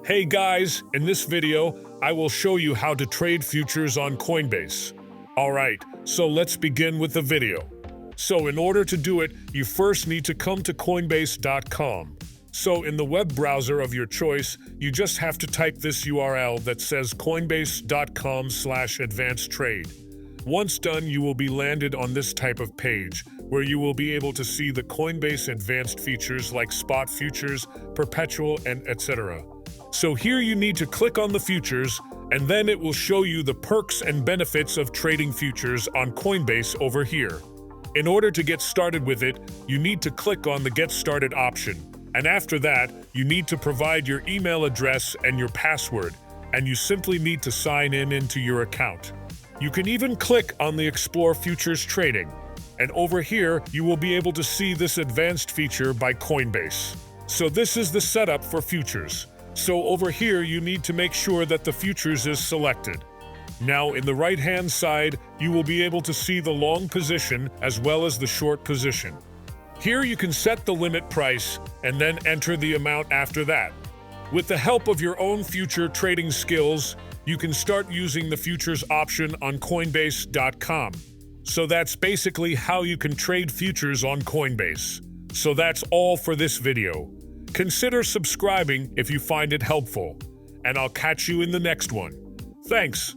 Hey guys, in this video, I will show you how to trade futures on Coinbase. Alright, so let's begin with the video. So in order to do it, you first need to come to Coinbase.com. So in the web browser of your choice, you just have to type this URL that says coinbase.com/advancedtrade. Once done, you will be landed on this type of page, where you will be able to see the Coinbase advanced features like spot futures, perpetual, and etc. So here you need to click on the futures, and then it will show you the perks and benefits of trading futures on Coinbase over here. In order to get started with it, you need to click on the Get Started option, and after that, you need to provide your email address and your password, and you simply need to sign in into your account. You can even click on the Explore Futures Trading, and over here, you will be able to see this advanced feature by Coinbase. So this is the setup for futures. So over here, you need to make sure that the futures is selected. Now, in the right-hand side, you will be able to see the long position as well as the short position. Here you can set the limit price and then enter the amount after that. With the help of your own future trading skills, you can start using the futures option on Coinbase.com. So that's basically how you can trade futures on Coinbase. So that's all for this video. Consider subscribing if you find it helpful, and I'll catch you in the next one. Thanks.